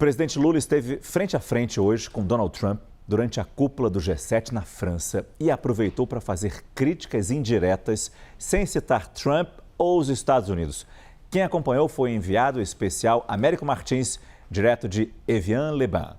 presidente Lula esteve frente a frente hoje com Donald Trump durante a cúpula do G7 na França e aproveitou para fazer críticas indiretas sem citar Trump ou os Estados Unidos. Quem acompanhou foi o enviado especial Américo Martins, direto de Évian-les-Bains.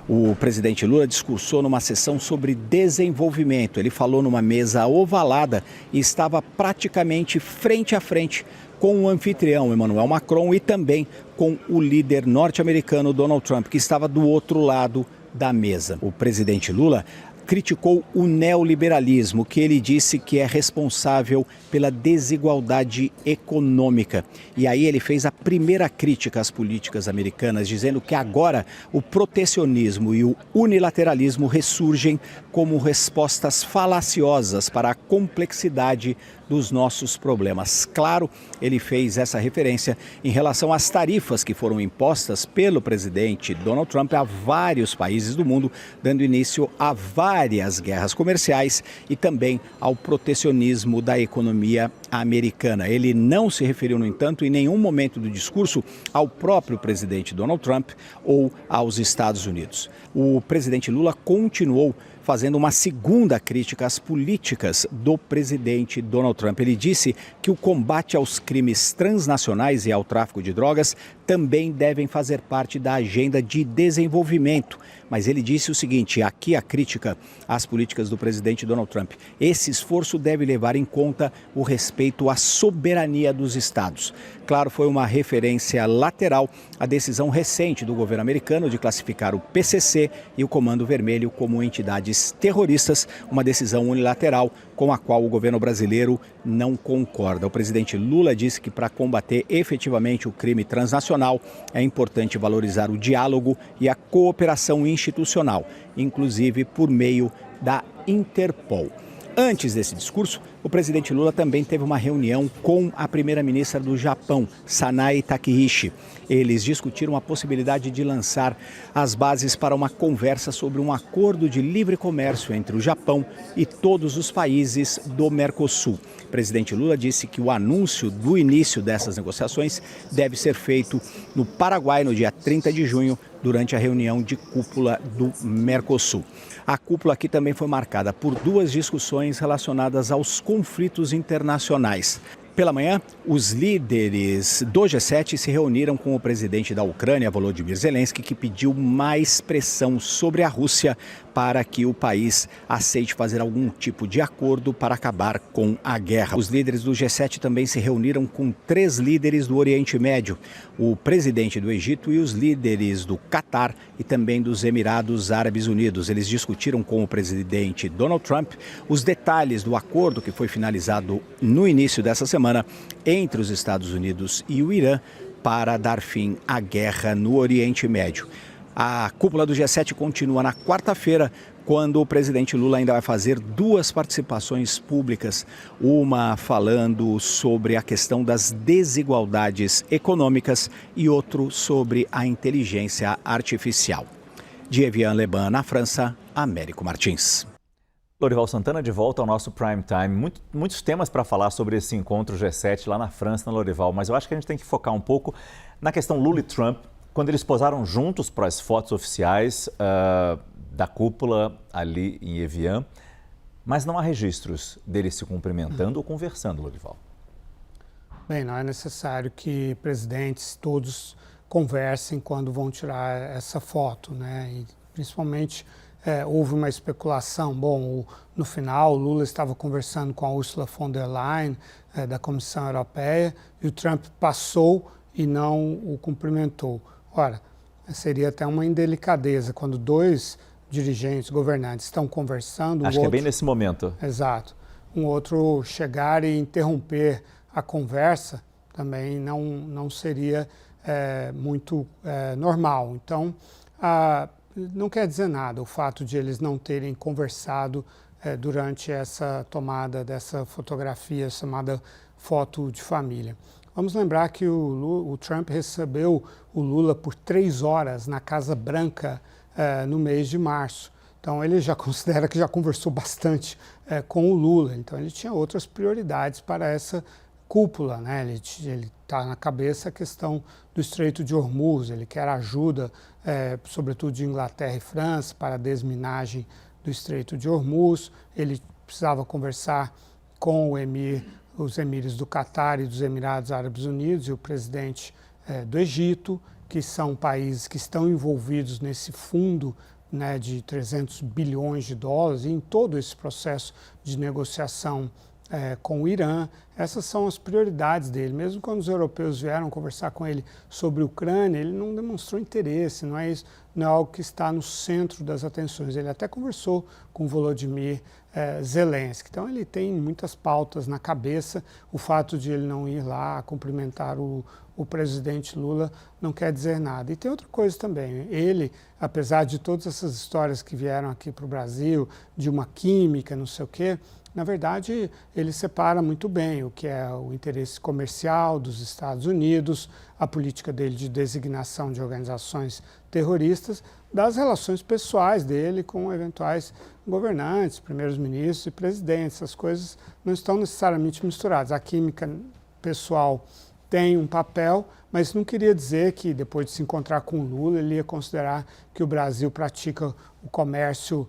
O presidente Lula discursou numa sessão sobre desenvolvimento. Ele falou numa mesa ovalada e estava praticamente frente a frente com o anfitrião Emmanuel Macron e também com o líder norte-americano Donald Trump, que estava do outro lado da mesa. O presidente Lula criticou o neoliberalismo, que ele disse que é responsável pela desigualdade econômica. E aí ele fez a primeira crítica às políticas americanas, dizendo que agora o protecionismo e o unilateralismo ressurgem como respostas falaciosas para a complexidade dos nossos problemas. Claro, ele fez essa referência em relação às tarifas que foram impostas pelo presidente Donald Trump a vários países do mundo, dando início a várias guerras comerciais e também ao protecionismo da economia americana. Ele não se referiu, no entanto, em nenhum momento do discurso ao próprio presidente Donald Trump ou aos Estados Unidos. O presidente Lula continuou fazendo uma segunda crítica às políticas do presidente Donald Trump. Ele disse que o combate aos crimes transnacionais e ao tráfico de drogas também devem fazer parte da agenda de desenvolvimento. Mas ele disse o seguinte, aqui a crítica às políticas do presidente Donald Trump. Esse esforço deve levar em conta o respeito à soberania dos estados. Claro, foi uma referência lateral à decisão recente do governo americano de classificar o PCC e o Comando Vermelho como entidades terroristas, uma decisão unilateral com a qual o governo brasileiro não concorda. O presidente Lula disse que para combater efetivamente o crime transnacional é importante valorizar o diálogo e a cooperação institucional, inclusive por meio da Interpol. Antes desse discurso, o presidente Lula também teve uma reunião com a primeira-ministra do Japão, Sanae Takaichi. Eles discutiram a possibilidade de lançar as bases para uma conversa sobre um acordo de livre comércio entre o Japão e todos os países do Mercosul. O presidente Lula disse que o anúncio do início dessas negociações deve ser feito no Paraguai no dia 30 de junho, durante a reunião de cúpula do Mercosul. A cúpula aqui também foi marcada por duas discussões relacionadas aos conflitos internacionais. Pela manhã, os líderes do G7 se reuniram com o presidente da Ucrânia, Volodymyr Zelensky, que pediu mais pressão sobre a Rússia para que o país aceite fazer algum tipo de acordo para acabar com a guerra. Os líderes do G7 também se reuniram com 3 líderes do Oriente Médio, o presidente do Egito e os líderes do Catar e também dos Emirados Árabes Unidos. Eles discutiram com o presidente Donald Trump os detalhes do acordo que foi finalizado no início dessa semana entre os Estados Unidos e o Irã para dar fim à guerra no Oriente Médio. A cúpula do G7 continua na quarta-feira, quando o presidente Lula ainda vai fazer 2 participações públicas, uma falando sobre a questão das desigualdades econômicas e outro sobre a inteligência artificial. De Évian-les-Bains, na França, Américo Martins. Lorival Santana de volta ao nosso Prime Time. Muitos temas para falar sobre esse encontro G7 lá na França, na Lorival, mas eu acho que a gente tem que focar um pouco na questão Lula e Trump, quando eles posaram juntos para as fotos oficiais da cúpula ali em Évian, mas não há registros deles se cumprimentando ou conversando, Lorival. Bem, não é necessário que presidentes todos conversem quando vão tirar essa foto, né? E principalmente houve uma especulação. Bom, no final o Lula estava conversando com a Ursula von der Leyen, da Comissão Europeia, e o Trump passou e não o cumprimentou. Ora, seria até uma indelicadeza quando 2 dirigentes, governantes estão conversando. Acho que é bem nesse momento. Exato. Um outro chegar e interromper a conversa também não seria muito normal. Então, não quer dizer nada o fato de eles não terem conversado durante essa tomada dessa fotografia chamada foto de família. Vamos lembrar que o Trump recebeu o Lula por 3 horas na Casa Branca no mês de março. Então ele já considera que já conversou bastante com o Lula. Então ele tinha outras prioridades para essa cúpula, né? Ele está na cabeça a questão do Estreito de Hormuz, ele quer ajuda, sobretudo de Inglaterra e França, para a desminagem do Estreito de Hormuz. Ele precisava conversar com os emires do Catar e dos Emirados Árabes Unidos e o presidente do Egito, que são países que estão envolvidos nesse fundo, né, de 300 bilhões de dólares e em todo esse processo de negociação com o Irã. Essas são as prioridades dele. Mesmo quando os europeus vieram conversar com ele sobre a Ucrânia, ele não demonstrou interesse, não é algo que está no centro das atenções. Ele até conversou com Volodymyr Zelensky. Então ele tem muitas pautas na cabeça. O fato de ele não ir lá cumprimentar o presidente Lula não quer dizer nada. E tem outra coisa também. Ele, apesar de todas essas histórias que vieram aqui para o Brasil, de uma química, não sei o quê, na verdade, ele separa muito bem o que é o interesse comercial dos Estados Unidos, a política dele de designação de organizações terroristas, das relações pessoais dele com eventuais governantes, primeiros-ministros e presidentes. Essas coisas não estão necessariamente misturadas. A química pessoal tem um papel, mas não queria dizer que depois de se encontrar com Lula, ele ia considerar que o Brasil pratica o comércio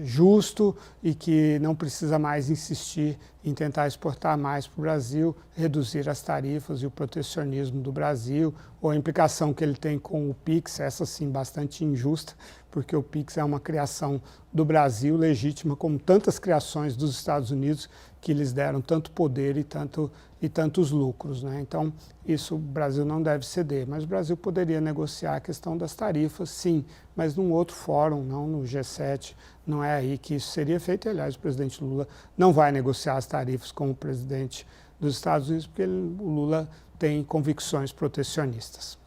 justo e que não precisa mais insistir em tentar exportar mais para o Brasil, reduzir as tarifas e o protecionismo do Brasil, ou a implicação que ele tem com o PIX, essa sim bastante injusta, porque o PIX é uma criação do Brasil legítima, como tantas criações dos Estados Unidos que lhes deram tanto poder e tantos lucros, né? Então, isso o Brasil não deve ceder, mas o Brasil poderia negociar a questão das tarifas, sim, mas num outro fórum, não no G7, não é aí que isso seria feito. E, aliás, o presidente Lula não vai negociar as tarifas com o presidente dos Estados Unidos, porque o Lula tem convicções protecionistas.